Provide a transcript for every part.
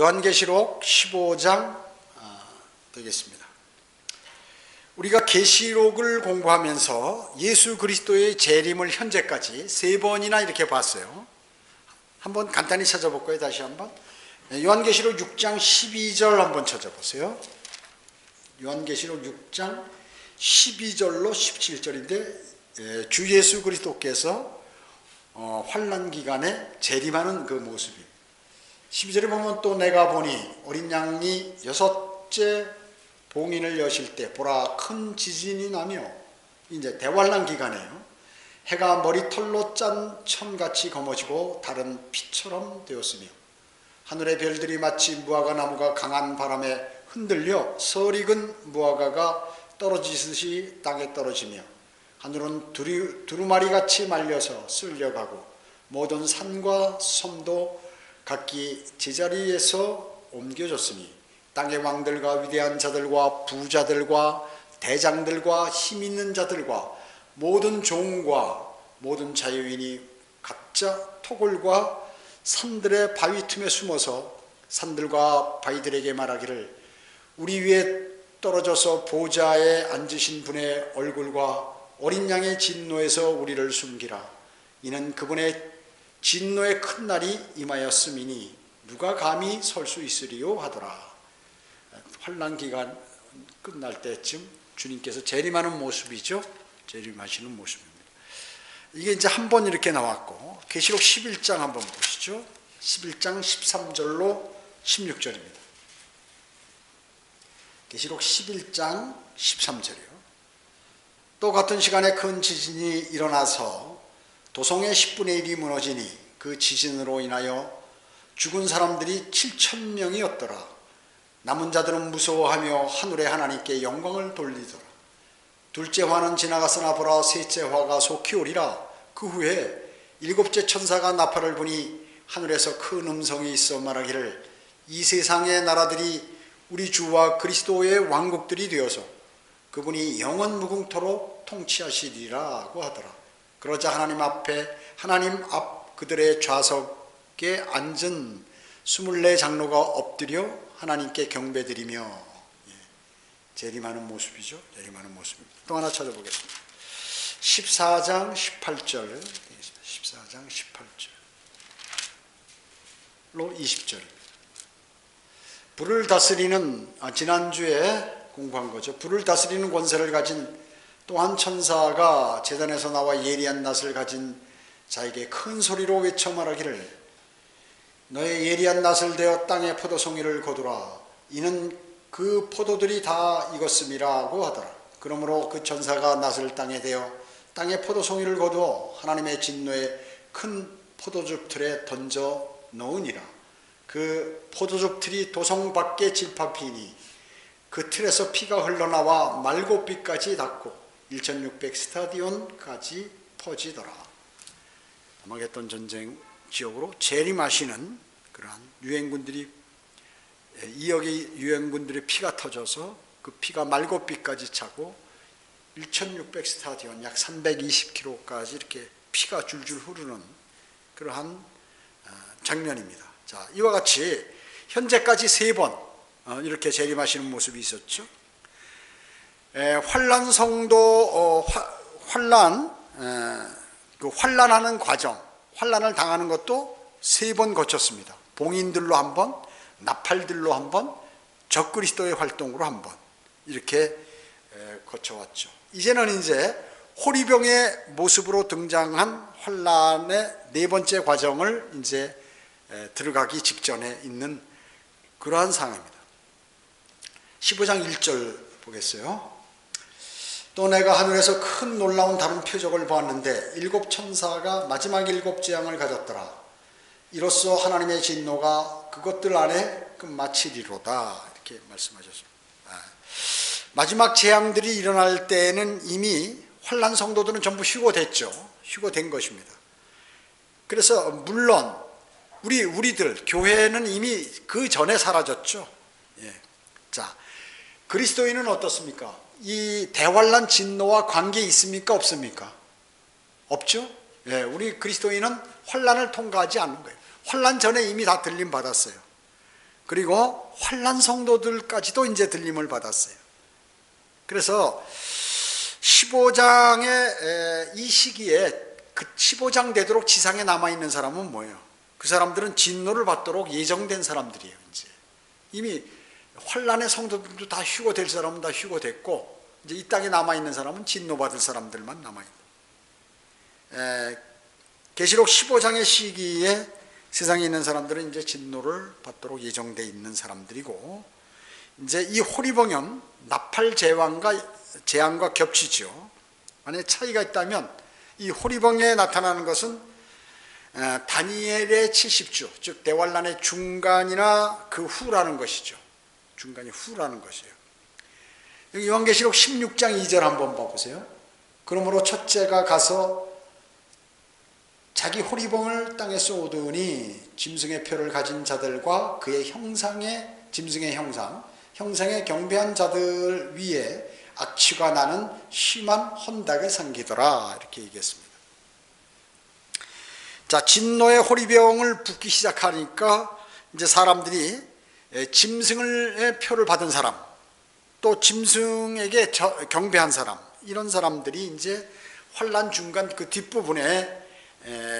요한계시록 15장 되겠습니다. 우리가 계시록을 공부하면서 예수 그리스도의 재림을 현재까지 3번이나 이렇게 봤어요. 한번 간단히 찾아볼까요? 다시 한번. 요한계시록 6장 12절 한번 찾아보세요. 요한계시록 6장 12절로 17절인데 주 예수 그리스도께서 환난 기간에 재림하는 그 모습이 12절에 보면 또 내가 보니 어린 양이 6째 봉인을 여실 때 보라 큰 지진이 나며 이제 대환난 기간이에요. 해가 머리털로 짠 천같이 검어지고 달은 피처럼 되었으며 하늘의 별들이 마치 무화과 나무가 강한 바람에 흔들려 설익은 무화과가 떨어지듯이 땅에 떨어지며 하늘은 두루마리같이 말려서 쓸려가고 모든 산과 섬도 각기 제자리에서 옮겨졌으니 땅의 왕들과 위대한 자들과 부자들과 대장들과 힘 있는 자들과 모든 종과 모든 자유인이 각자 토굴과 산들의 바위 틈에 숨어서 산들과 바위들에게 말하기를 우리 위에 떨어져서 보좌에 앉으신 분의 얼굴과 어린 양의 진노에서 우리를 숨기라. 이는 그분의 진노의 큰 날이 임하였음이니 누가 감히 설 수 있으리요 하더라. 환난 기간 끝날 때쯤 주님께서 재림하는 모습이죠. 재림하시는 모습입니다. 이게 이제 한 번 이렇게 나왔고 계시록 11장 한번 보시죠. 11장 13절로 16절입니다. 계시록 11장 13절이요. 또 같은 시간에 큰 지진이 일어나서 도성의 10분의 1이 무너지니 그 지진으로 인하여 죽은 사람들이 7,000명이었더라. 남은 자들은 무서워하며 하늘의 하나님께 영광을 돌리더라. 둘째 화는 지나갔으나 보라 셋째 화가 속히 오리라. 그 후에 7째 천사가 나팔을 부니 하늘에서 큰 음성이 있어 말하기를 이 세상의 나라들이 우리 주와 그리스도의 왕국들이 되어서 그분이 영원 무궁토록 통치하시리라고 하더라. 그러자 하나님 앞 그들의 좌석에 앉은 24장로가 엎드려 하나님께 경배드리며 재림하는 모습이죠. 재림하는 모습입니다. 또 하나 찾아보겠습니다. 14장 18절 14장 18절로 20절입니다. 불을 다스리는 지난주에 공부한 거죠. 불을 다스리는 권세를 가진 또 한 천사가 제단에서 나와 예리한 낫을 가진 자에게 큰 소리로 외쳐 말하기를 너의 예리한 낫을 대어 땅의 포도송이를 거두라. 이는 그 포도들이 다 익었음이라고 하더라. 그러므로 그 천사가 낫을 땅에 대어 땅의 포도송이를 거두어 하나님의 진노의 큰 포도즙 틀에 던져 놓으니라. 그 포도즙 틀이 도성 밖에 질파피니 그 틀에서 피가 흘러나와 말고빛까지 닿고 1600 스타디온까지 퍼지더라. 아마겟돈 전쟁 지역으로 재림하시는 그러한 유행군들이 2억의 유행군들의 피가 터져서 그 피가 말고빛까지 차고 1600 스타디온 약 320km까지 이렇게 피가 줄줄 흐르는 그러한 장면입니다. 자, 이와 같이 현재까지 3번 이렇게 재림하시는 모습이 있었죠. 환난 성도 환난하는 과정, 환난을 당하는 것도 3번 거쳤습니다. 봉인들로 한 번, 나팔들로 한 번, 적그리스도의 활동으로 한 번 이렇게 거쳐왔죠. 이제는 이제 호리병의 모습으로 등장한 환난의 4번째 과정을 이제 들어가기 직전에 있는 그러한 상황입니다. 15장 1절 보겠어요. 또 내가 하늘에서 큰 놀라운 다른 표적을 보았는데 7 천사가 마지막 7 재앙을 가졌더라. 이로써 하나님의 진노가 그것들 안에 마치리로다. 이렇게 말씀하셨습니다. 마지막 재앙들이 일어날 때는 이미 환난 성도들은 전부 휴거됐죠. 휴거된 것입니다. 그래서 물론 우리들 교회는 이미 그 전에 사라졌죠. 자, 그리스도인은 어떻습니까? 이 대환난 진노와 관계 있습니까? 없습니까? 없죠? 우리 그리스도인은 환난을 통과하지 않는 거예요. 환난 전에 이미 다 들림 받았어요. 그리고 환난 성도들까지도 이제 들림을 받았어요. 그래서 15장의 이 시기에 그 15장 되도록 지상에 남아있는 사람은 뭐예요? 그 사람들은 진노를 받도록 예정된 사람들이에요. 이제 이미 환난의 성도들도 다 휴거될 사람은 다 휴거됐고, 이제 이 땅에 남아있는 사람은 진노받을 사람들만 남아있는. 계시록 15장의 시기에 세상에 있는 사람들은 이제 진노를 받도록 예정되어 있는 사람들이고, 이제 이 호리봉은 나팔 재앙과 겹치죠. 만약에 차이가 있다면 이 호리봉에 나타나는 것은 다니엘의 70주, 즉 대환란의 중간이나 그 후라는 것이죠. 중간이 후라는 것이에요. 여기 요한계시록 16장 2절 한번 봐보세요. 그러므로 첫째가 가서 자기 호리봉을 땅에 쏘더니 짐승의 표를 가진 자들과 그의 짐승의 형상에 경배한 자들 위에 악취가 나는 심한 혼닭을 삼기더라, 이렇게 얘기했습니다. 자, 진노의 호리병을 붓기 시작하니까 이제 사람들이 짐승의 표를 받은 사람, 또 짐승에게 경배한 사람, 이런 사람들이 이제 환난 중간 그 뒷부분에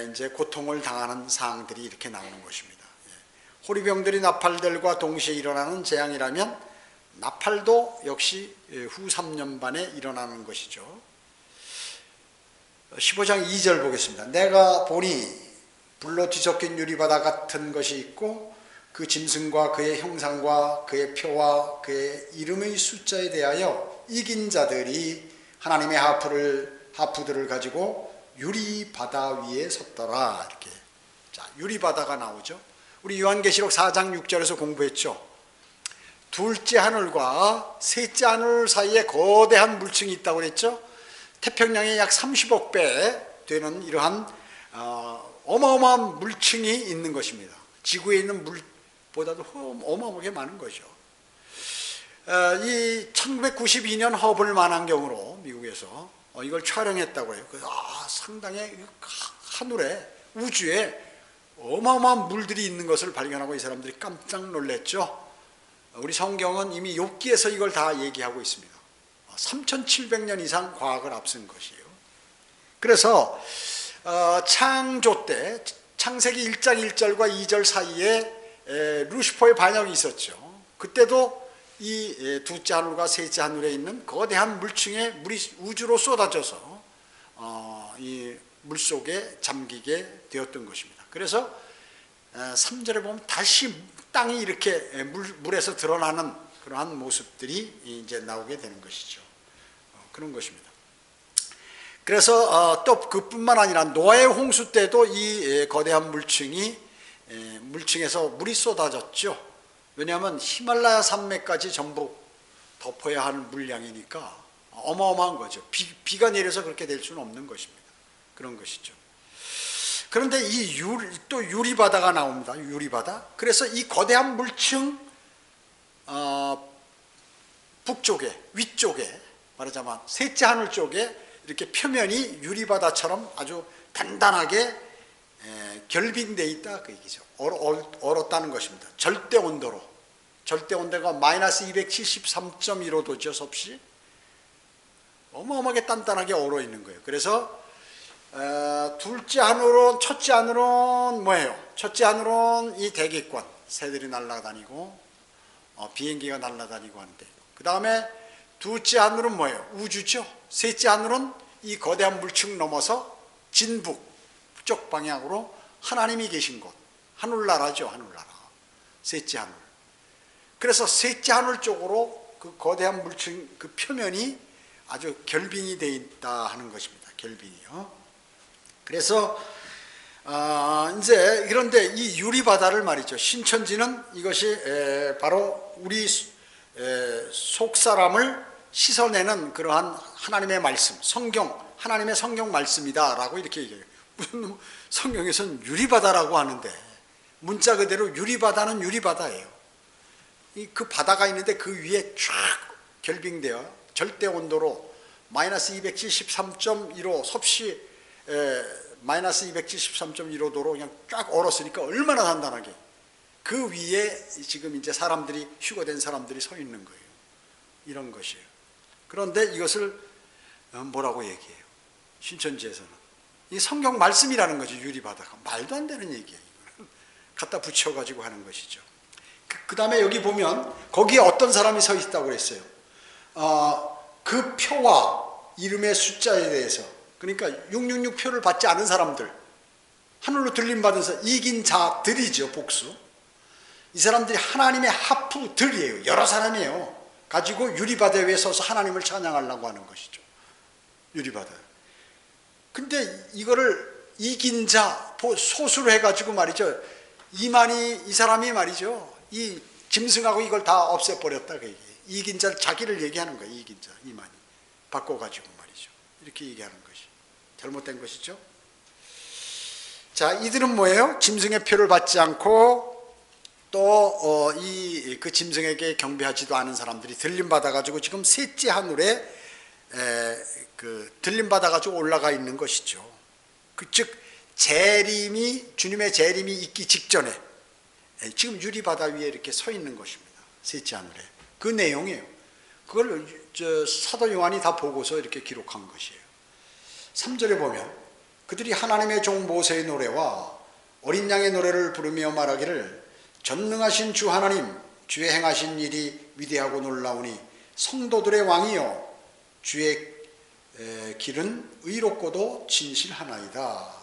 이제 고통을 당하는 사항들이 이렇게 나오는 것입니다. 호리병들이 나팔들과 동시에 일어나는 재앙이라면 나팔도 역시 후 3년 반에 일어나는 것이죠. 15장 2절 보겠습니다. 내가 보니 불로 뒤섞인 유리바다 같은 것이 있고 그 짐승과 그의 형상과 그의 표와 그의 이름의 숫자에 대하여 이긴 자들이 하나님의 하프들을 가지고 유리바다 위에 섰더라, 이렇게. 자, 유리바다가 나오죠. 우리 요한계시록 4장 6절에서 공부했죠. 둘째 하늘과 셋째 하늘 사이에 거대한 물층이 있다고 그랬죠. 태평양의 약 30억 배 되는 이러한 어마어마한 물층이 있는 것입니다. 지구에 있는 물보다도 어마어마하게 많은 거죠. 이 1992년 허블 만환경으로 미국에서 이걸 촬영했다고 해요. 상당히 하늘에, 우주에 어마어마한 물들이 있는 것을 발견하고 이 사람들이 깜짝 놀랐죠. 우리 성경은 이미 욥기에서 이걸 다 얘기하고 있습니다. 3700년 이상 과학을 앞선 것이에요. 그래서 창조 때 창세기 1장 1절과 2절 사이에 루시퍼의 반역이 있었죠. 그때도 이 둘째 하늘과 셋째 하늘에 있는 거대한 물층에 물이 우주로 쏟아져서 이 물속에 잠기게 되었던 것입니다. 그래서 3절에 보면 다시 땅이 이렇게 물에서 드러나는 그러한 모습들이 이제 나오게 되는 것이죠. 그런 것입니다. 그래서 또 그뿐만 아니라 노아의 홍수 때도 이 거대한 물층에서 물이 쏟아졌죠. 왜냐하면 히말라야 산맥까지 전부 덮어야 할 물량이니까 어마어마한 거죠. 비가 내려서 그렇게 될 수는 없는 것입니다. 그런 것이죠. 그런데 또 유리바다가 나옵니다. 유리바다. 그래서 이 거대한 물층 북쪽에, 위쪽에, 말하자면 셋째 하늘 쪽에 이렇게 표면이 유리바다처럼 아주 단단하게 결빙되어 있다, 그 얘기죠. 얼었다는 것입니다. 절대 온도가 마이너스 273.15도죠, 섭씨. 어마어마하게 단단하게 얼어 있는 거예요. 그래서 첫째 하늘은 뭐예요? 첫째 하늘은 이 대기권, 새들이 날아다니고 비행기가 날아다니고 하는데, 그 다음에 둘째 하늘은 뭐예요? 우주죠. 셋째 하늘은 이 거대한 물층 넘어서 진북쪽 방향으로 하나님이 계신 곳, 하늘나라죠, 하늘나라. 셋째 하늘. 그래서 셋째 하늘 쪽으로 그 거대한 물층 그 표면이 아주 결빙이 되어 있다 하는 것입니다. 결빙이요. 그래서 이제 그런데 이 유리바다를 말이죠. 신천지는 이것이 바로 우리 속 사람을 씻어내는 그러한 하나님의 말씀, 하나님의 성경 말씀이다라고 이렇게 얘기해요. 무슨 성경에서는 유리바다라고 하는데 문자 그대로 유리바다는 유리바다예요. 그 바다가 있는데 그 위에 쫙 결빙되어 절대 온도로 마이너스 273.15 섭씨 마이너스 273.15도로 그냥 쫙 얼었으니까 얼마나 단단하게. 그 위에 지금 이제 사람들이, 휴거된 사람들이 서 있는 거예요. 이런 것이에요. 그런데 이것을 뭐라고 얘기해요? 신천지에서는. 이 성경 말씀이라는 거죠. 유리바다가. 말도 안 되는 얘기예요. 갖다 붙여가지고 하는 것이죠. 그 다음에 여기 보면 거기에 어떤 사람이 서 있다고 그랬어요. 그 표와 이름의 숫자에 대해서, 그러니까 666 표를 받지 않은 사람들, 하늘로 들림받아서 이긴 자들이죠. 복수. 이 사람들이 하나님의 하프들이에요. 여러 사람이에요. 가지고 유리바다 위에 서서 하나님을 찬양하려고 하는 것이죠. 유리바다. 근데 이거를 이긴 자 소수로 해가지고 말이죠. 이 사람이 말이죠. 이 짐승하고 이걸 다 없애버렸다. 이긴 자, 자기를 얘기하는 거예요. 이긴 자, 이만희. 바꿔가지고 말이죠. 이렇게 얘기하는 것이 잘못된 것이죠. 자, 이들은 뭐예요? 짐승의 표를 받지 않고 또 그 짐승에게 경배하지도 않은 사람들이 들림받아가지고 지금 셋째 하늘에 들림받아가지고 올라가 있는 것이죠. 즉 주님의 재림이 있기 직전에 지금 유리바다 위에 이렇게 서 있는 것입니다. 셋째 하늘에. 그 내용이에요. 그걸 사도 요한이 다 보고서 이렇게 기록한 것이에요. 3절에 보면 그들이 하나님의 종 모세의 노래와 어린 양의 노래를 부르며 말하기를 전능하신 주 하나님, 주의 행하신 일이 위대하고 놀라우니 성도들의 왕이여 주의 길은 의롭고도 진실하나이다.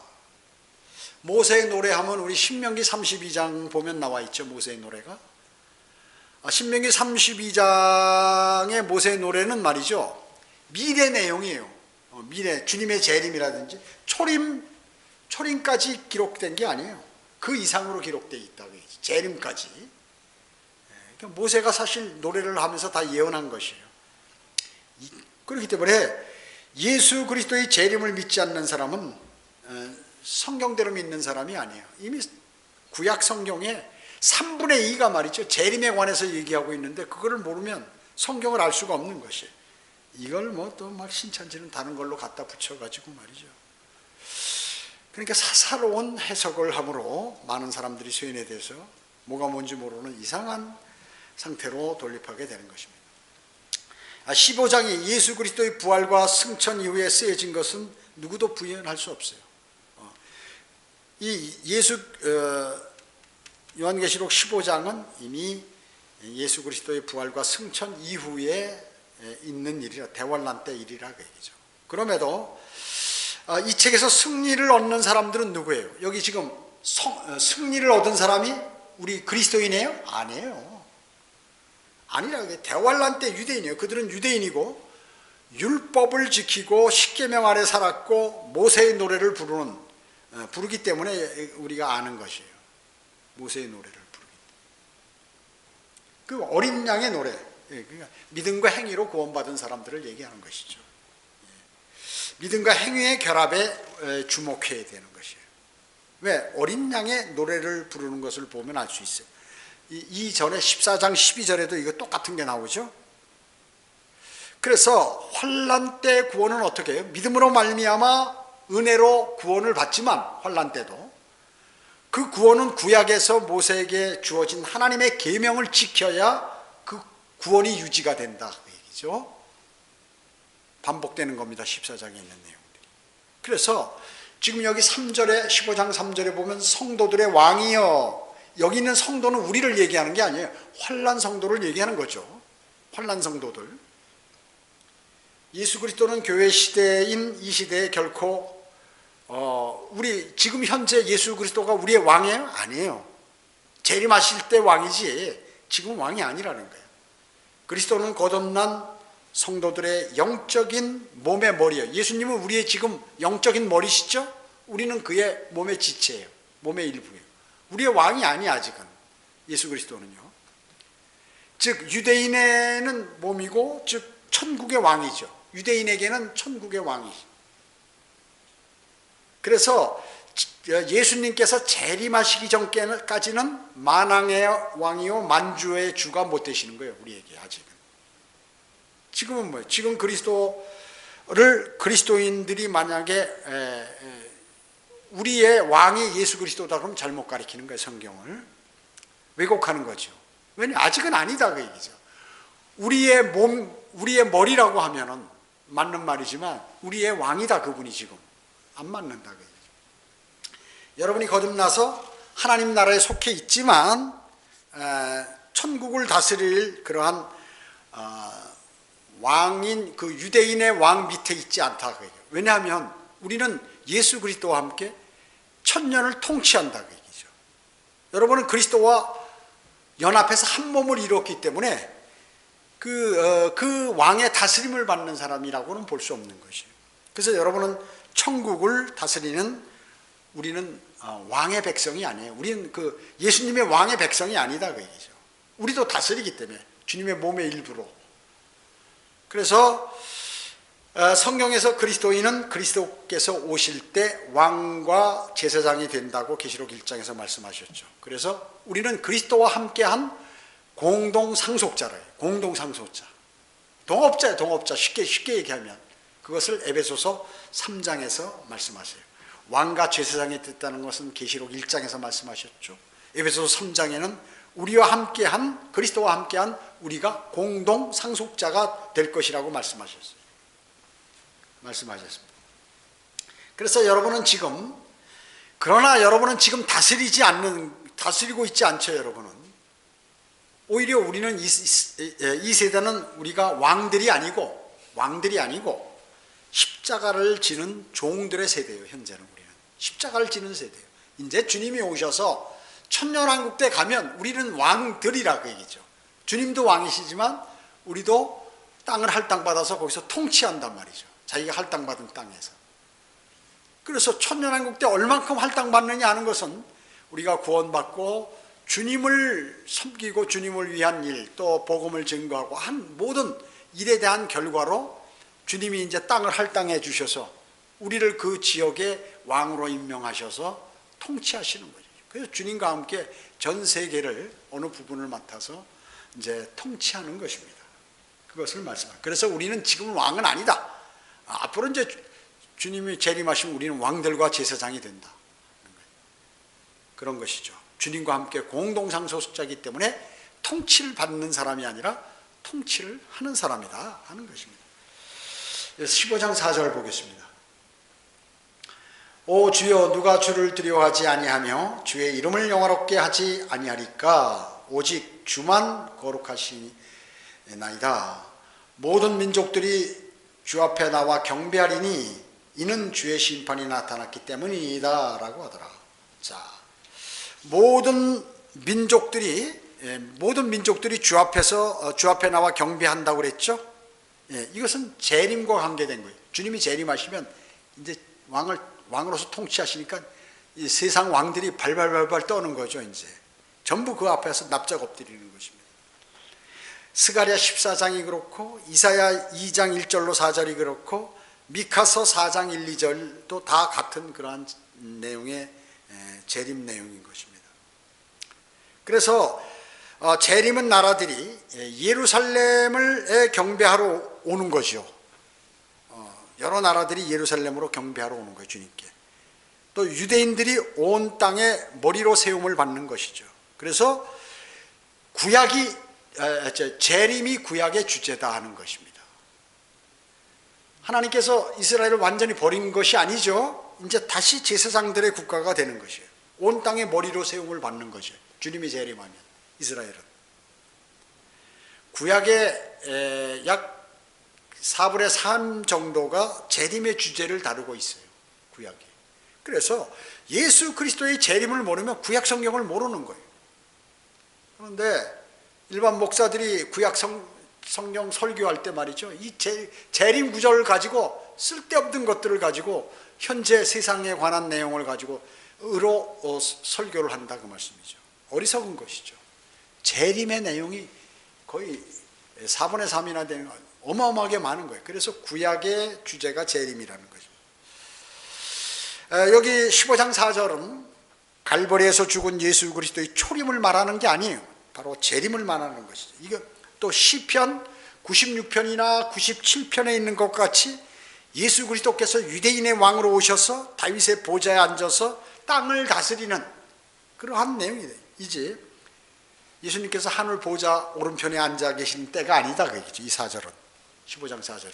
모세의 노래하면 우리 신명기 32장 보면 나와 있죠. 모세의 노래가. 신명기 32장의 모세의 노래는 말이죠. 미래 내용이에요. 미래, 주님의 재림이라든지 초림까지 기록된 게 아니에요. 그 이상으로 기록되어 있다고 해야지. 재림까지. 그러니까 모세가 사실 노래를 하면서 다 예언한 것이에요. 그렇기 때문에 예수 그리스도의 재림을 믿지 않는 사람은 성경대로 믿는 사람이 아니에요. 이미 구약 성경에 3분의 2가 말이죠. 재림에 관해서 얘기하고 있는데 그거를 모르면 성경을 알 수가 없는 것이에요. 이걸 뭐 또 막 신천지는 다른 걸로 갖다 붙여가지고 말이죠. 그러니까 사사로운 해석을 함으로 많은 사람들이 쇠인에 대해서 뭐가 뭔지 모르는 이상한 상태로 돌입하게 되는 것입니다. 15장이 예수 그리스도의 부활과 승천 이후에 쓰여진 것은 누구도 부인할 수 없어요. 요한계시록 15장은 이미 예수 그리스도의 부활과 승천 이후에 있는 일이라, 대환란 때 일이라 그 얘기죠. 그럼에도 이 책에서 승리를 얻는 사람들은 누구예요? 여기 지금 승리를 얻은 사람이 우리 그리스도인이에요? 아니에요. 아니라 대환란 때 유대인이에요. 그들은 유대인이고 율법을 지키고 십계명 아래 살았고 모세의 노래를 부르기 때문에 우리가 아는 것이에요. 모세의 노래를 부르기. 그 어린 양의 노래, 그러니까 믿음과 행위로 구원받은 사람들을 얘기하는 것이죠. 믿음과 행위의 결합에 주목해야 되는 것이에요. 왜? 어린 양의 노래를 부르는 것을 보면 알 수 있어요. 이전에 14장 12절에도 이거 똑같은 게 나오죠. 그래서 환난 때 구원은 어떻게 해요? 믿음으로 말미암아 은혜로 구원을 받지만 환난 때도 그 구원은 구약에서 모세에게 주어진 하나님의 계명을 지켜야 그 구원이 유지가 된다 그 얘기죠. 반복되는 겁니다. 14장에 있는 내용들이. 그래서 지금 여기 3절에 15장 3절에 보면 성도들의 왕이여, 여기 있는 성도는 우리를 얘기하는 게 아니에요. 환난 성도를 얘기하는 거죠. 환난 성도들. 예수 그리스도는 교회 시대인 이 시대에 결코 우리 지금 현재 예수 그리스도가 우리의 왕이에요? 아니에요. 재림하실 때 왕이지 지금 왕이 아니라는 거예요. 그리스도는 거듭난 성도들의 영적인 몸의 머리예요. 예수님은 우리의 지금 영적인 머리시죠? 우리는 그의 몸의 지체예요. 몸의 일부예요. 우리의 왕이 아니야 아직은. 예수 그리스도는요. 즉 유대인에는 몸이고 즉 천국의 왕이죠. 유대인에게는 천국의 왕이죠. 그래서 예수님께서 재림하시기 전까지는 만왕의 왕이요 만주의 주가 못 되시는 거예요. 우리에게 아직은. 지금은 뭐예요? 지금 그리스도인들이 만약에 우리의 왕이 예수 그리스도다 그러면 잘못 가리키는 거예요. 성경을. 왜곡하는 거죠. 왜냐, 아직은 아니다 그 얘기죠. 우리의 몸, 우리의 머리라고 하면은 맞는 말이지만 우리의 왕이다 그분이 지금 안 맞는다 그 얘기죠. 여러분이 거듭나서 하나님 나라에 속해 있지만 천국을 다스릴 그러한 왕인 그 유대인의 왕 밑에 있지 않다 그 얘기죠. 왜냐하면 우리는 예수 그리스도와 함께 천년을 통치한다 그 얘기죠. 여러분은 그리스도와 연합해서 한 몸을 이뤘기 때문에 그 왕의 다스림을 받는 사람이라고는 볼 수 없는 것이에요. 그래서 여러분은 천국을 다스리는, 우리는 왕의 백성이 아니에요. 우리는 그 예수님의 왕의 백성이 아니다 그 얘기죠. 우리도 다스리기 때문에 주님의 몸의 일부로. 그래서 성경에서 그리스도인은 그리스도께서 오실 때 왕과 제사장이 된다고 계시록 1장에서 말씀하셨죠. 그래서 우리는 그리스도와 함께한 공동 상속자래요. 공동 상속자. 동업자예요. 동업자. 쉽게 얘기하면 그것을 에베소서 3장에서 말씀하세요. 왕과 제사장이 됐다는 것은 계시록 1장에서 말씀하셨죠. 에베소서 3장에는 우리와 함께한, 그리스도와 함께한 우리가 공동 상속자가 될 것이라고 말씀하셨습니다. 그래서 여러분은 지금, 그러나 여러분은 지금 다스리고 있지 않죠. 여러분은 오히려 우리는 이 세대는 우리가 왕들이 아니고 십자가를 지는 종들의 세대예요. 현재는 우리는 십자가를 지는 세대예요. 이제 주님이 오셔서 천년왕국때 가면 우리는 왕들이라 그 얘기죠. 주님도 왕이시지만 우리도 땅을 할당받아서 거기서 통치한단 말이죠. 자기가 할당받은 땅에서. 그래서 천년왕국 때 얼만큼 할당받느냐 하는 것은 우리가 구원받고 주님을 섬기고 주님을 위한 일, 또 복음을 증거하고 한 모든 일에 대한 결과로 주님이 이제 땅을 할당해 주셔서 우리를 그 지역의 왕으로 임명하셔서 통치하시는 거죠. 그래서 주님과 함께 전 세계를 어느 부분을 맡아서 이제 통치하는 것입니다. 그것을 말씀합니다. 그래서 우리는 지금 왕은 아니다. 앞으로 이제 주님이 재림하시면 우리는 왕들과 제사장이 된다. 그런 것이죠. 주님과 함께 공동상속자이기 때문에 통치를 받는 사람이 아니라 통치를 하는 사람이다 하는 것입니다. 15장 4절 보겠습니다. 오 주여, 누가 주를 두려워하지 아니하며 주의 이름을 영화롭게 하지 아니하리까? 오직 주만 거룩하시나이다. 모든 민족들이 주 앞에 나와 경배하리니 이는 주의 심판이 나타났기 때문이다 라고 하더라. 자, 모든 민족들이 주 앞에 나와 경배한다고 그랬죠. 이것은 재림과 관계된 거예요. 주님이 재림하시면 이제 왕으로서 통치하시니까 이 세상 왕들이 발발발발 떠는 거죠. 이제 전부 그 앞에서 납작 엎드리는 것입니다. 스가랴 14장이 그렇고 이사야 2장 1절로 4절이 그렇고 미카서 4장 1, 2절도 다 같은 그러한 내용의 재림 내용인 것입니다. 그래서 재림은 나라들이 예루살렘을 경배하러 오는 것이요. 여러 나라들이 예루살렘으로 경배하러 오는 거예요. 주님께. 또 유대인들이 온 땅에 머리로 세움을 받는 것이죠. 그래서 재림이 구약의 주제다 하는 것입니다. 하나님께서 이스라엘을 완전히 버린 것이 아니죠. 이제 다시 제사장들의 국가가 되는 것이에요. 온 땅에 머리로 세움을 받는 것이에요. 주님이 재림하면 이스라엘은. 구약의 약 4분의 3 정도가 재림의 주제를 다루고 있어요. 구약이. 그래서 예수 그리스도의 재림을 모르면 구약 성경을 모르는 거예요. 그런데 일반 목사들이 구약 성경 설교할 때 말이죠, 이 재림 구절을 가지고 쓸데없는 것들을 가지고 현재 세상에 관한 내용을 가지고 설교를 한다 그 말씀이죠. 어리석은 것이죠. 재림의 내용이 거의 4분의 3이나 되는 거예요. 어마어마하게 많은 거예요. 그래서 구약의 주제가 재림이라는 거죠. 여기 15장 4절은 갈보리에서 죽은 예수 그리스도의 초림을 말하는 게 아니에요. 바로 재림을 말하는 것이죠. 이거 또 시편 96편이나 97편에 있는 것 같이 예수 그리스도께서 유대인의 왕으로 오셔서 다윗의 보좌에 앉아서 땅을 다스리는 그러한 내용이에요. 이제 예수님께서 하늘 보좌 오른편에 앉아 계신 때가 아니다 그 얘기죠. 이 4절은 15장 4절은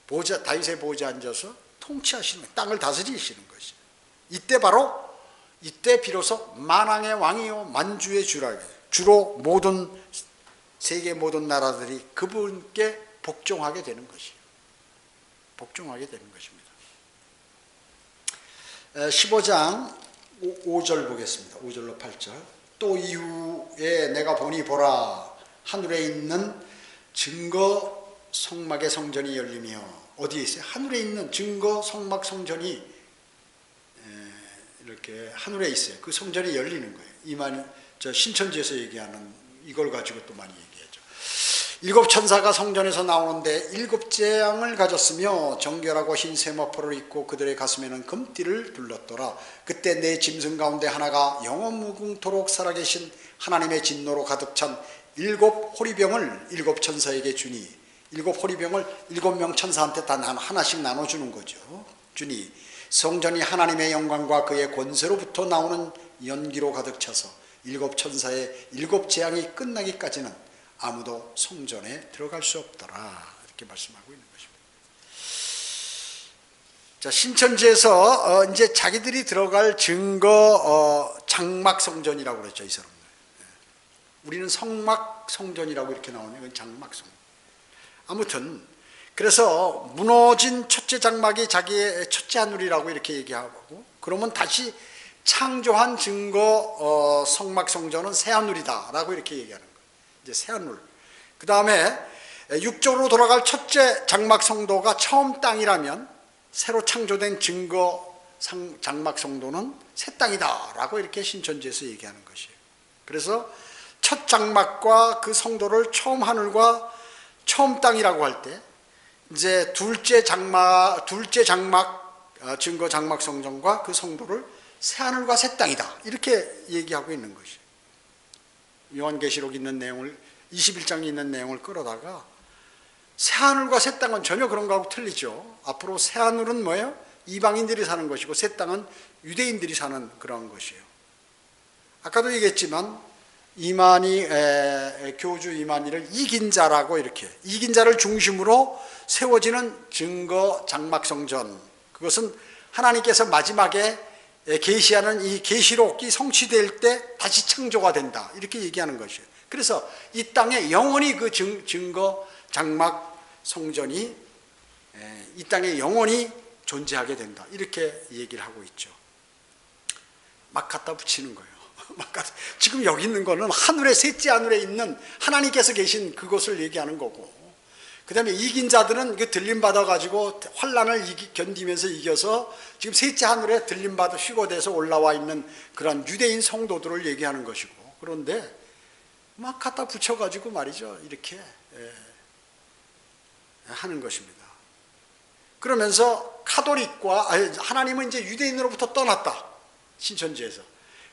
보좌, 다윗의 보좌에 앉아서 통치하시는, 땅을 다스리시는 것이. 이때 비로소 만왕의 왕이요 만주의 주라. 주로 모든 세계 모든 나라들이 그분께 복종하게 되는 것이에요. 복종하게 되는 것입니다. 15장 5절 보겠습니다. 5절로 8절. 또 이후에 내가 보니 보라 하늘에 있는 증거 성막의 성전이 열리며. 어디에 있어요? 하늘에 있는 증거 성막 성전이 이렇게 하늘에 있어요. 그 성전이 열리는 거예요. 저 신천지에서 얘기하는 이걸 가지고 또 많이 얘기하죠. 7 천사가 성전에서 나오는데 7 재앙을 가졌으며 정결하고 흰 세마포를 입고 그들의 가슴에는 금띠를 둘렀더라. 그때 내 짐승 가운데 하나가 영원 무궁토록 살아계신 하나님의 진노로 가득 찬 7 호리병을 7 천사에게 주니, 7 호리병을 7명 천사한테 다 하나씩 나눠주는 거죠. 주니 성전이 하나님의 영광과 그의 권세로부터 나오는 연기로 가득 차서 7 천사의 7 재앙이 끝나기까지는 아무도 성전에 들어갈 수 없더라. 이렇게 말씀하고 있는 것입니다. 자, 신천지에서 이제 자기들이 들어갈 증거 장막 성전이라고 그랬죠, 이 사람들. 우리는 성막 성전이라고 이렇게 나오네요. 이건 장막 성전. 아무튼 그래서 무너진 첫째 장막이 자기의 첫째 하늘이라고 이렇게 얘기하고, 그러면 다시 창조한 증거 성막 성전은 새 하늘이다라고 이렇게 얘기하는 거예요. 이제 새 하늘. 그 다음에 육적으로 돌아갈 첫째 장막 성도가 처음 땅이라면 새로 창조된 증거 장막 성도는 새 땅이다라고 이렇게 신천지에서 얘기하는 것이에요. 그래서 첫 장막과 그 성도를 처음 하늘과 처음 땅이라고 할 때, 이제 둘째 장막 증거 장막 성전과 그 성도를 새 하늘과 새 땅이다 이렇게 얘기하고 있는 것이에요. 요한계시록 있는 내용을 21장에 있는 내용을 끌어다가 새 하늘과 새 땅은 전혀 그런 거하고 틀리죠. 앞으로 새 하늘은 뭐예요? 이방인들이 사는 것이고 새 땅은 유대인들이 사는 그런 것이에요. 아까도 얘기했지만 교주 이만희를 이긴 자라고, 이렇게 이긴 자를 중심으로 세워지는 증거 장막 성전, 그것은 하나님께서 마지막에 계시하는 이 계시록이 성취될 때 다시 창조가 된다 이렇게 얘기하는 것이에요. 그래서 이 땅에 영원히 그 증거 장막 성전이 이 땅에 영원히 존재하게 된다 이렇게 얘기를 하고 있죠. 막 갖다 붙이는 거예요. 지금 여기 있는 거는 하늘의 셋째 하늘에 있는 하나님께서 계신 그것을 얘기하는 거고, 그 다음에 이긴 자들은 그 들림 받아가지고 환난을 견디면서 이겨서 지금 셋째 하늘에 들림 받아 휴거돼서 올라와 있는 그런 유대인 성도들을 얘기하는 것이고, 그런데 막 갖다 붙여가지고 말이죠, 이렇게 하는 것입니다. 그러면서 카톨릭과 하나님은 이제 유대인으로부터 떠났다, 신천지에서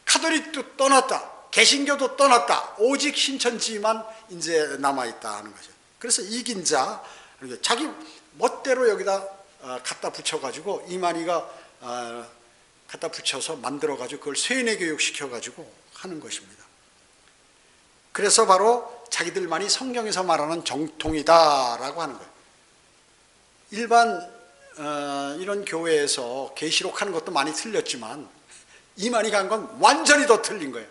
카톨릭도 떠났다, 개신교도 떠났다, 오직 신천지만 이제 남아있다 하는 거죠. 그래서 이긴 자, 자기 멋대로 여기다 갖다 붙여가지고 이만희가 갖다 붙여서 만들어가지고 그걸 쇠뇌 교육시켜가지고 하는 것입니다. 그래서 바로 자기들만이 성경에서 말하는 정통이다라고 하는 거예요. 일반 이런 교회에서 계시록 하는 것도 많이 틀렸지만 이만희가 한 건 완전히 더 틀린 거예요.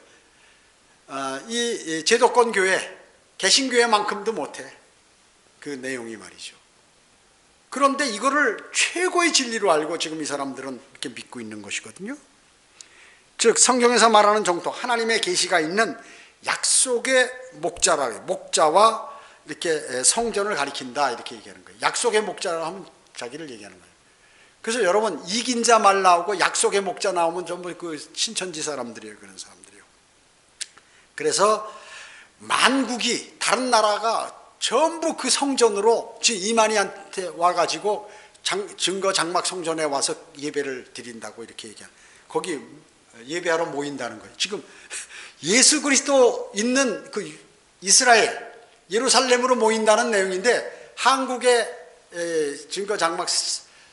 이 제도권 교회, 개신교회만큼도 못해. 그 내용이 말이죠. 그런데 이거를 최고의 진리로 알고 지금 이 사람들은 이렇게 믿고 있는 것이거든요. 즉 성경에서 말하는 정통, 하나님의 계시가 있는 약속의 목자와 이렇게 성전을 가리킨다 이렇게 얘기하는 거예요. 약속의 목자라 하면 자기를 얘기하는 거예요. 그래서 여러분 이긴 자 말 나오고 약속의 목자 나오면 전부 그 신천지 사람들이에요. 그런 사람들이요. 그래서 만국이 다른 나라가 전부 그 성전으로 지금 이만희한테 와가지고 증거 장막 성전에 와서 예배를 드린다고 이렇게 얘기하는, 거기 예배하러 모인다는 거예요. 지금 예수 그리스도 있는 그 이스라엘 예루살렘으로 모인다는 내용인데 한국의 증거 장막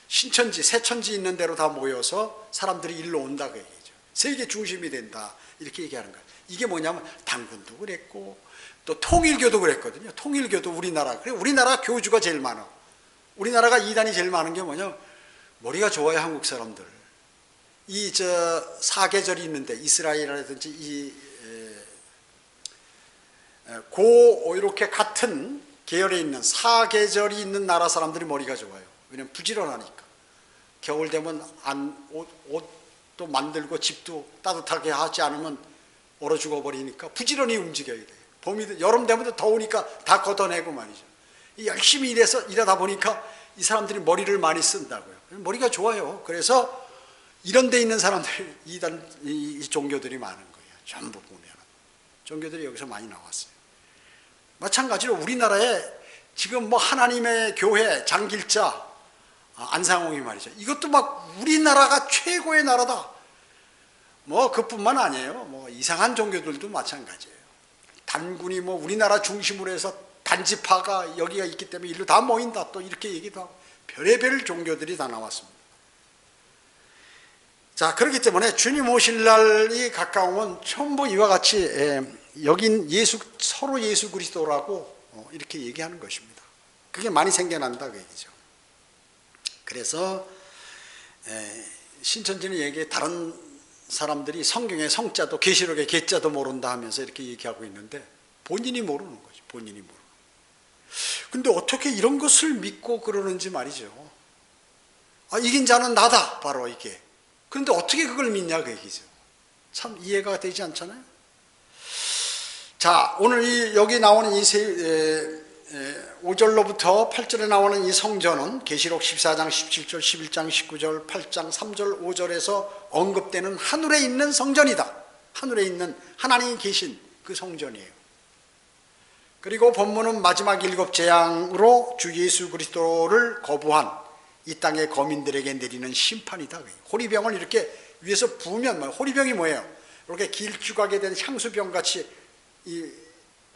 신천지 새천지 있는 데로 다 모여서 사람들이 일로 온다 그 얘기죠. 세계 중심이 된다 이렇게 얘기하는 거예요. 이게 뭐냐면 단군도 그랬고 또 통일교도 그랬거든요. 통일교도 우리나라. 그래 우리나라 교주가 제일 많아. 우리나라가 이단이 제일 많은 게 뭐냐? 머리가 좋아요, 한국 사람들. 이 사계절이 있는데 이스라엘이라든지 이렇게 같은 계열에 있는 사계절이 있는 나라 사람들이 머리가 좋아요. 왜냐면 부지런하니까. 겨울 되면 옷도 만들고 집도 따뜻하게 하지 않으면 얼어 죽어버리니까 부지런히 움직여야 돼요. 여름 되면 더우니까 다 걷어내고 말이죠. 열심히 일하다 보니까 이 사람들이 머리를 많이 쓴다고요. 머리가 좋아요. 그래서 이런 데 있는 사람들, 이 종교들이 많은 거예요. 전부 보면. 종교들이 여기서 많이 나왔어요. 마찬가지로 우리나라에 지금 뭐 하나님의 교회, 장길자, 안상홍이 말이죠. 이것도 막 우리나라가 최고의 나라다. 뭐 그뿐만 아니에요. 뭐 이상한 종교들도 마찬가지예요. 단군이 뭐 우리나라 중심으로 해서 단지파가 여기가 있기 때문에 일로 다 모인다. 또 이렇게 얘기도 하고 별의별 종교들이 다 나왔습니다. 자, 그렇기 때문에 주님 오실 날이 가까우면 전부 이와 같이 여긴 서로 예수 그리스도라고 이렇게 얘기하는 것입니다. 그게 많이 생겨난다 그 얘기죠. 그래서 신천지는 얘기해 다른 사람들이 성경의 성자도 계시록의 계자도 모른다 하면서 이렇게 얘기하고 있는데 본인이 모르는 거죠. 본인이 모르는. 근데 어떻게 이런 것을 믿고 그러는지 말이죠. 이긴 자는 나다. 바로 이게. 그런데 어떻게 그걸 믿냐 그 얘기죠. 참 이해가 되지 않잖아요. 자, 오늘 여기 나오는 이 5절로부터 8절에 나오는 이 성전은 계시록 14장 17절 11장 19절 8장 3절 5절에서 언급되는 하늘에 있는 성전이다. 하늘에 있는 하나님이 계신 그 성전이에요. 그리고 본문은 마지막 7 재앙으로 주 예수 그리스도를 거부한 이 땅의 거민들에게 내리는 심판이다. 호리병을 이렇게 위에서 부으면, 호리병이 뭐예요? 이렇게 길쭉하게 된 향수병 같이 이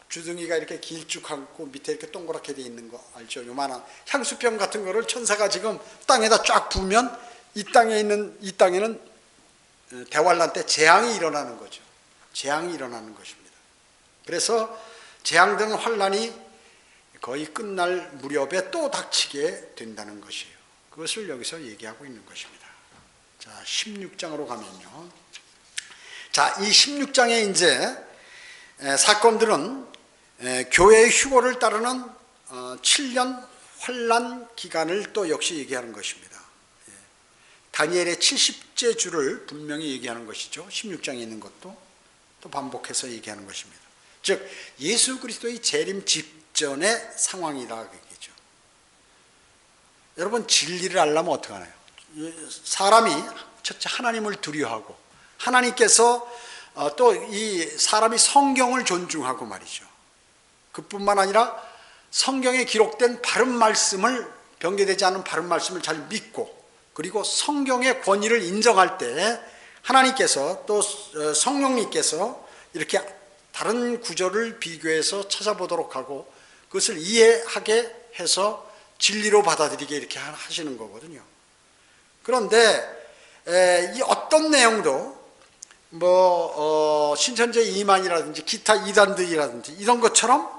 주둥이가 이렇게 길쭉하고 밑에 이렇게 동그랗게 돼 있는 거 알죠? 요만한 향수병 같은 거를 천사가 지금 땅에다 쫙 부으면 이 땅에는 대환란 때 재앙이 일어나는 거죠. 재앙이 일어나는 것입니다. 그래서 재앙된 환란이 거의 끝날 무렵에 또 닥치게 된다는 것이에요. 그것을 여기서 얘기하고 있는 것입니다. 자, 16장으로 가면요. 자, 이 16장에 이제 사건들은 교회의 휴거를 따르는 7년 환란 기간을 또 역시 얘기하는 것입니다. 다니엘의 70째 주를 분명히 얘기하는 것이죠. 16장에 있는 것도 또 반복해서 얘기하는 것입니다. 즉 예수 그리스도의 재림 직전의 상황이다 그 얘기죠. 여러분 진리를 알려면 어떻게 하나요? 사람이 첫째 하나님을 두려워하고 하나님께서 또 이 사람이 성경을 존중하고 말이죠. 그뿐만 아니라 성경에 기록된 바른 말씀을 변개되지 않은 바른 말씀을 잘 믿고 그리고 성경의 권위를 인정할 때 하나님께서 또 성령님께서 이렇게 다른 구절을 비교해서 찾아보도록 하고 그것을 이해하게 해서 진리로 받아들이게 이렇게 하시는 거거든요. 그런데 이 어떤 내용도 신천지 이만이라든지 기타 이단들이라든지 이런 것처럼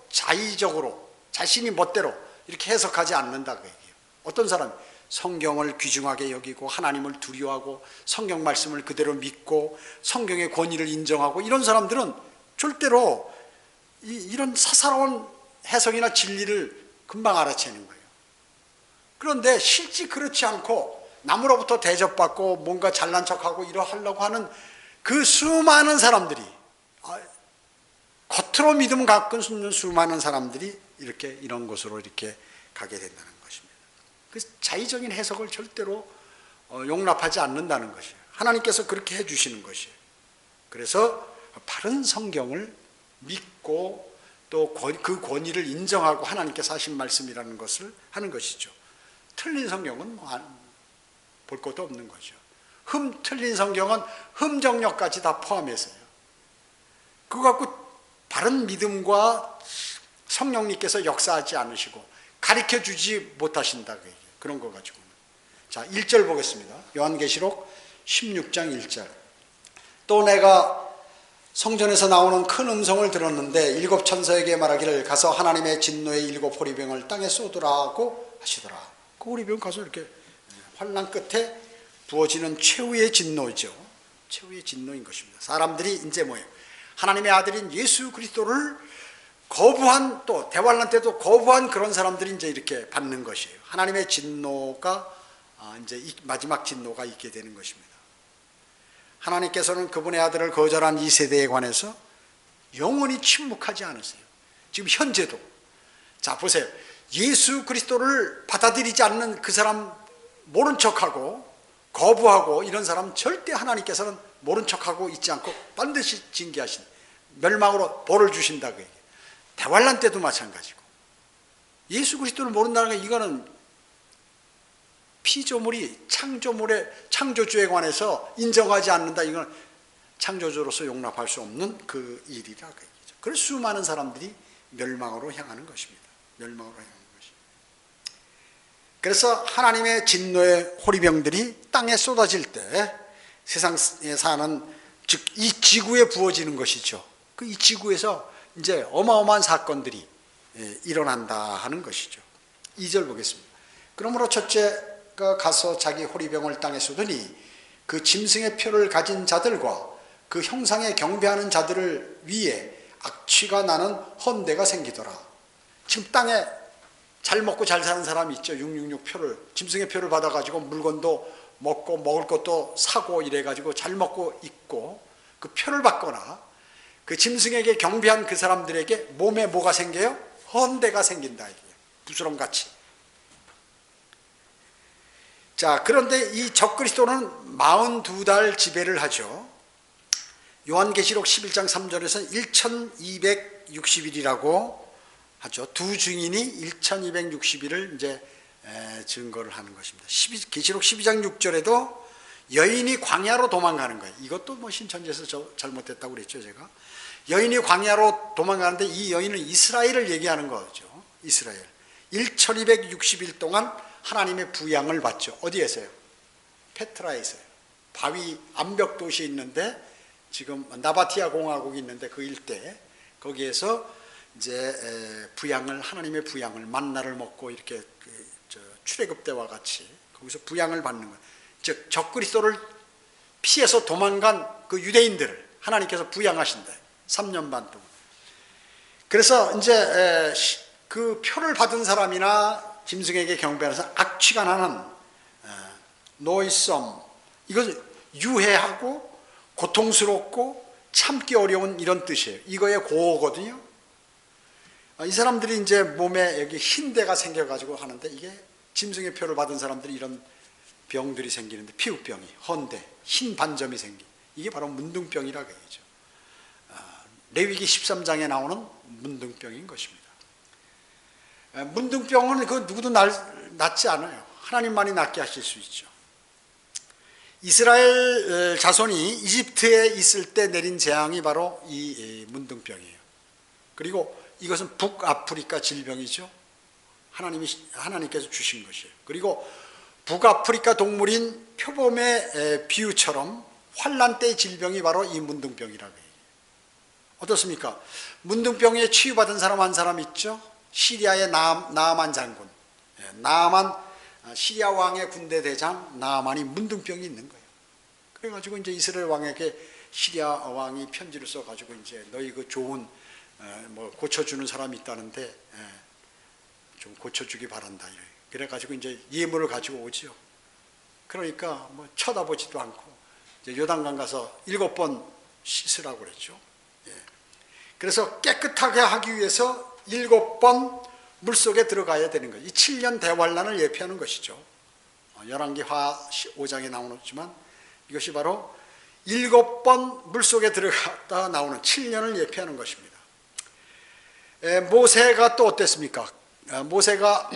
자의적으로 자신이 멋대로 이렇게 해석하지 않는다 그 얘기예요. 어떤 사람이 성경을 귀중하게 여기고 하나님을 두려워하고 성경 말씀을 그대로 믿고 성경의 권위를 인정하고 이런 사람들은 절대로 이런 사사로운 해석이나 진리를 금방 알아채는 거예요. 그런데 실제 그렇지 않고 남으로부터 대접받고 뭔가 잘난 척하고 이러하려고 하는 그 수많은 사람들이 겉으로 믿음 갖고 있는 수많은 사람들이 이렇게 이런 곳으로 이렇게 가게 된다는 것입니다. 그 자의적인 해석을 절대로 용납하지 않는다는 것이에요. 하나님께서 그렇게 해주시는 것이에요. 그래서 바른 성경을 믿고 또 그 권위를 인정하고 하나님께서 하신 말씀이라는 것을 하는 것이죠. 틀린 성경은 볼 것도 없는 거죠. 틀린 성경은 흠정력까지 다 포함해서요. 그거 갖고 바른 믿음과 성령님께서 역사하지 않으시고 가르쳐 주지 못하신다. 그런 거 가지고는. 자, 1절 보겠습니다. 요한계시록 16장 1절. 또 내가 성전에서 나오는 큰 음성을 들었는데 일곱 천사에게 말하기를 가서 하나님의 진노의 일곱 호리병을 땅에 쏟으라고 하시더라. 그 호리병 가서 이렇게 환난 끝에 부어지는 최후의 진노죠. 최후의 진노인 것입니다. 사람들이 이제 뭐예요? 하나님의 아들인 예수 그리스도를 거부한, 또 대환란 때도 거부한 그런 사람들이 이제 이렇게 받는 것이에요. 하나님의 진노가 이제 마지막 진노가 있게 되는 것입니다. 하나님께서는 그분의 아들을 거절한 이 세대에 관해서 영원히 침묵하지 않으세요. 지금 현재도. 자, 보세요. 예수 그리스도를 받아들이지 않는 그 사람 모른 척하고 거부하고 이런 사람 절대 하나님께서는 모른 척하고 있지 않고 반드시 징계하신, 멸망으로 벌을 주신다 그 얘기예요. 대환란 때도 마찬가지고. 예수 그리스도를 모른다는 게 이거는 피조물이 창조주에 관해서 인정하지 않는다. 이건 창조주로서 용납할 수 없는 그 일이라 그 얘기죠. 그래서 수많은 사람들이 멸망으로 향하는 것입니다. 멸망으로 향하는 것입니다. 그래서 하나님의 진노의 호리병들이 땅에 쏟아질 때 세상에 사는, 즉 이 지구에 부어지는 것이죠. 그 이 지구에서 이제 어마어마한 사건들이 일어난다 하는 것이죠. 2절 보겠습니다. 그러므로 첫째가 가서 자기 호리병을 땅에 쏟으니 그 짐승의 표를 가진 자들과 그 형상에 경배하는 자들을 위해 악취가 나는 헌대가 생기더라. 지금 땅에 잘 먹고 잘 사는 사람이 있죠. 666 표를, 짐승의 표를 받아가지고 물건도 먹고 먹을 것도 사고 이래가지고 잘 먹고 있고, 그 표를 받거나 그 짐승에게 경배한 그 사람들에게 몸에 뭐가 생겨요? 헌대가 생긴다. 이게 부스럼같이. 자, 그런데 이 적그리스도는 42달 지배를 하죠. 요한계시록 11장 3절에서 1260일이라고 하죠. 두 증인이 1260일을 이제 증거를 하는 것입니다. 계시록 12장 6절에도 여인이 광야로 도망가는 거예요. 이것도 뭐 신천지에서 잘못됐다고 그랬죠, 제가. 여인이 광야로 도망가는데 이 여인은 이스라엘을 얘기하는 거죠. 이스라엘. 1260일 동안 하나님의 부양을 받죠. 어디에서요? 페트라에서요. 바위 암벽 도시에 있는데, 지금 나바티아 공화국이 있는데 그 일대, 거기에서 이제 부양을, 하나님의 부양을, 만나를 먹고 이렇게 출애굽 때와 같이 거기서 부양을 받는 거예요. 즉 적그리스도를 피해서 도망간 그 유대인들을 하나님께서 부양하신다. 3년 반 동안. 그래서 이제 그 표를 받은 사람이나 짐승에게 경배하는 사람, 악취가 나는 노이썸, 이것은 유해하고 고통스럽고 참기 어려운 이런 뜻이에요. 이거의 고어거든요. 이 사람들이 이제 몸에 여기 흰 데가 생겨가지고 하는데, 이게 짐승의 표를 받은 사람들이 이런 병들이 생기는데, 피부병이, 헌데, 흰 반점이 생기, 이게 바로 문둥병이라 그러죠. 레위기 13장에 나오는 문둥병인 것입니다. 문둥병은 그 누구도 낫지 않아요. 하나님만이 낫게 하실 수 있죠. 이스라엘 자손이 이집트에 있을 때 내린 재앙이 바로 이 문둥병이에요. 그리고 이것은 북아프리카 질병이죠. 하나님께서 주신 것이에요. 그리고 북아프리카 동물인 표범의 비유처럼 환란 때의 질병이 바로 이 문둥병이라고 해요. 어떻습니까? 문둥병에 치유받은 사람 한 사람 있죠? 시리아의 나아만 장군, 나아만, 시리아 왕의 군대 대장 나아만이 문둥병이 있는 거예요. 그래가지고 이제 이스라엘 왕에게 시리아 왕이 편지를 써가지고 이제 너희 그 좋은 뭐 고쳐주는 사람이 있다는데 좀 고쳐주기 바란다. 그래가지고 이제 예물을 가지고 오죠. 그러니까 뭐 쳐다보지도 않고 이제 요단강 가서 7번 씻으라고 그랬죠. 그래서 깨끗하게 하기 위해서 7번 물속에 들어가야 되는 거죠. 이 7년 대환란을 예표하는 것이죠. 열왕기하 5장에 나오지만 이것이 바로 7번 물속에 들어갔다 나오는 7년을 예표하는 것입니다. 모세가 또 어땠습니까? 모세가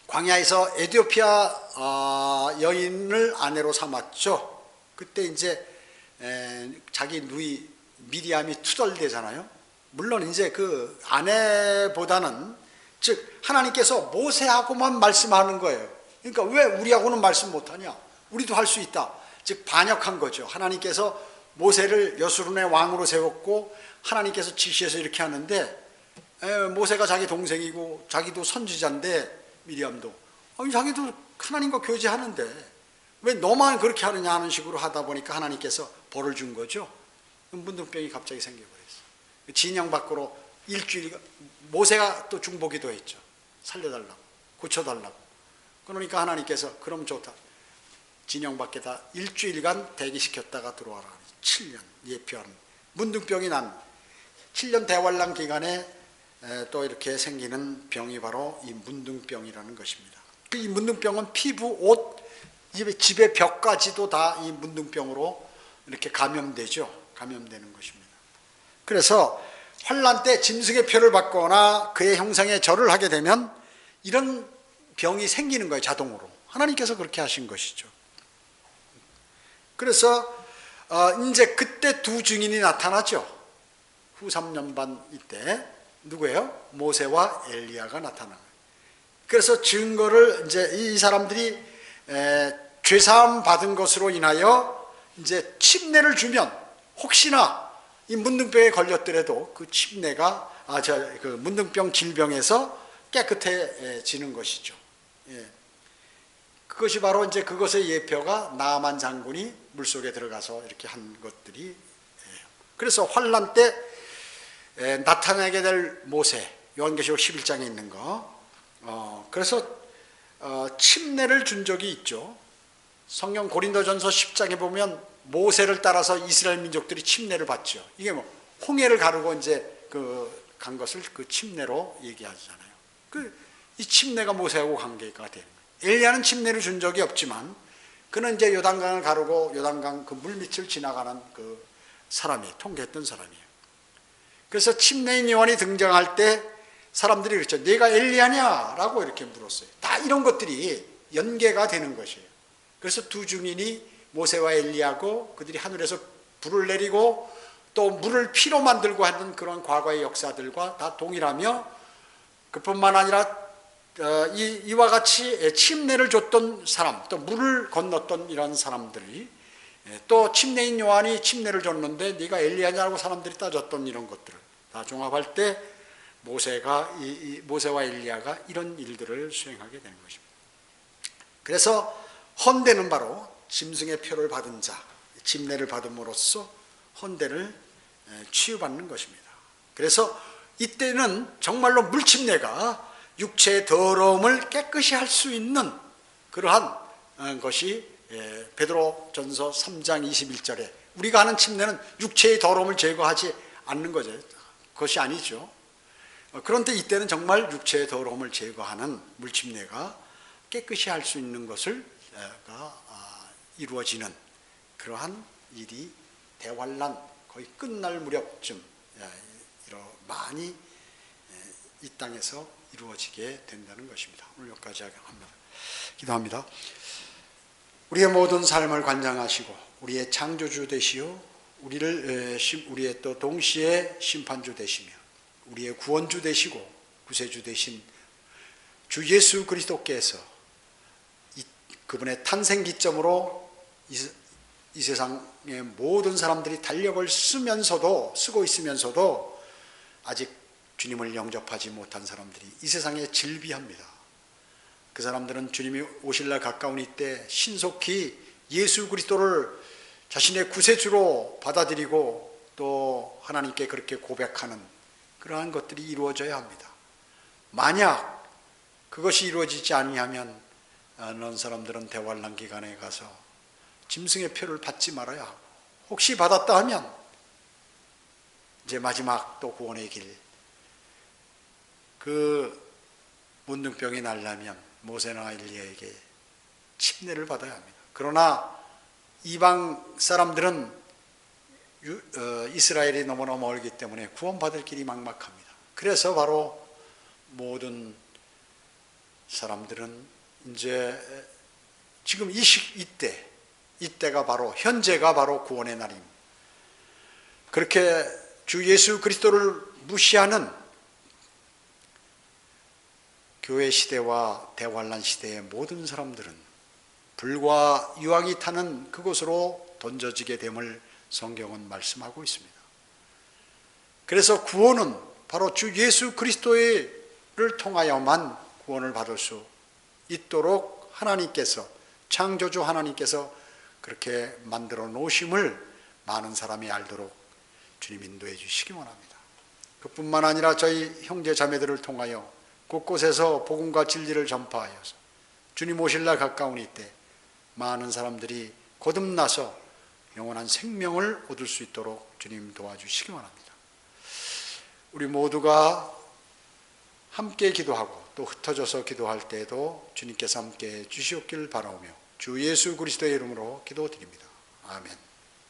광야에서 에티오피아 여인을 아내로 삼았죠. 그때 이제 자기 누이 미리암이 투덜대잖아요. 물론 이제 그 아내보다는, 즉 하나님께서 모세하고만 말씀하는 거예요. 그러니까 왜 우리하고는 말씀 못하냐? 우리도 할 수 있다. 즉 반역한 거죠. 하나님께서 모세를 여수론의 왕으로 세웠고 하나님께서 지시해서 이렇게 하는데, 모세가 자기 동생이고 자기도 선지자인데, 미리암도 자기도 하나님과 교제하는데 왜 너만 그렇게 하느냐 하는 식으로 하다 보니까 하나님께서 벌을 준 거죠. 문둥병이 갑자기 생겨버렸어요. 진영 밖으로 일주일, 모세가 또 중보기도 했죠. 살려달라고, 고쳐달라고. 그러니까 하나님께서 그럼 좋다, 진영 밖에다 일주일간 대기시켰다가 들어와라. 7년 예표하는 문둥병이 난 7년 대환란 기간에 또 이렇게 생기는 병이 바로 이 문둥병이라는 것입니다. 이 문둥병은 피부, 옷, 집의 벽까지도 다 이 문둥병으로 이렇게 감염되는 것입니다. 그래서 환란 때 짐승의 표를 받거나 그의 형상에 절을 하게 되면 이런 병이 생기는 거예요, 자동으로. 하나님께서 그렇게 하신 것이죠. 그래서 이제 그때 두 증인이 나타나죠. 후 3년 반 이때 누구예요? 모세와 엘리야가 나타나요. 그래서 증거를 이제 이 사람들이 죄사함 받은 것으로 인하여 이제 침례를 주면 혹시나 이 문둥병에 걸렸더라도 그 침례가 그 문둥병 질병에서 깨끗해지는 것이죠. 예. 그것이 바로 이제 그것의 예표가 나아만 장군이 물속에 들어가서 이렇게 한 것들이. 그래서 환란 때 나타나게 될 모세, 요한계시록 11장에 있는 거. 그래서 침례를 준 적이 있죠. 성경 고린도전서 10장에 보면 모세를 따라서 이스라엘 민족들이 침례를 받죠. 이게 뭐 홍해를 가르고 이제 간 것을 그 침례로 얘기하잖아요. 이 침례가 모세하고 관계가 되는 거예요. 엘리야는 침례를 준 적이 없지만 그는 이제 요단강을 가르고 요단강 그 물밑을 지나가는 그 사람이 통쾌했던 사람이에요. 그래서 침례인 요한이 등장할 때 사람들이 그랬죠. 네가 엘리야냐? 라고 이렇게 물었어요. 다 이런 것들이 연계가 되는 것이에요. 그래서 두 증인이 모세와 엘리야고 그들이 하늘에서 불을 내리고 또 물을 피로 만들고 하는 그런 과거의 역사들과 다 동일하며, 그뿐만 아니라 이와 같이 침례를 줬던 사람, 또 물을 건넜던 이런 사람들이, 또 침례인 요한이 침례를 줬는데 네가 엘리야냐고 사람들이 따졌던 이런 것들을 다 종합할 때 모세와 엘리야가 이런 일들을 수행하게 되는 것입니다. 그래서 헌대는 바로 짐승의 표를 받은 자, 침례를 받음으로써 헌대를 치유받는 것입니다. 그래서 이때는 정말로 물침례가 육체의 더러움을 깨끗이 할 수 있는 그러한 것이 베드로 전서 3장 21절에 우리가 하는 침례는 육체의 더러움을 제거하지 않는 거죠. 그것이 아니죠. 그런데 이때는 정말 육체의 더러움을 제거하는 물침례가 깨끗이 할 수 있는 것을 이루어지는 그러한 일이 대환란 거의 끝날 무렵쯤 많이 이 땅에서 이루어지게 된다는 것입니다. 오늘 여기까지 합니다. 기도합니다. 우리의 모든 삶을 관장하시고 우리의 창조주 되시오, 우리의 또 동시에 심판주 되시며 우리의 구원주 되시고 구세주 되신 주 예수 그리스도께서 그분의 탄생 기점으로 이 세상의 모든 사람들이 달력을 쓰고 있으면서도 아직 주님을 영접하지 못한 사람들이 이 세상에 질비합니다. 그 사람들은 주님이 오실 날 가까운 이때 신속히 예수 그리스도를 자신의 구세주로 받아들이고 또 하나님께 그렇게 고백하는 그러한 것들이 이루어져야 합니다. 만약 그것이 이루어지지 아니하면 그런 사람들은 대환란 기간에 가서 짐승의 표를 받지 말아야 하고, 혹시 받았다 하면 이제 마지막 또 구원의 길, 그 문둥병이 날라면 모세나 엘리야에게 침례를 받아야 합니다. 그러나 이방 사람들은 이스라엘이 너무나 멀기 때문에 구원받을 길이 막막합니다. 그래서 바로 모든 사람들은 이제 지금 이때가 바로 현재가 바로 구원의 날입니다. 그렇게 주 예수 그리스도를 무시하는 교회 시대와 대환란 시대의 모든 사람들은 불과 유황이 타는 그곳으로 던져지게 됨을 성경은 말씀하고 있습니다. 그래서 구원은 바로 주 예수 그리스도를 통하여만 구원을 받을 수 있도록 하나님께서, 창조주 하나님께서 그렇게 만들어 놓으심을 많은 사람이 알도록 주님 인도해 주시기 원합니다. 그뿐만 아니라 저희 형제 자매들을 통하여 곳곳에서 복음과 진리를 전파하여서 주님 오실 날 가까우니 때 많은 사람들이 거듭나서 영원한 생명을 얻을 수 있도록 주님 도와주시기 원합니다. 우리 모두가 함께 기도하고 또 흩어져서 기도할 때에도 주님께서 함께 주시옵길 바라오며 주 예수 그리스도의 이름으로 기도드립니다. 아멘.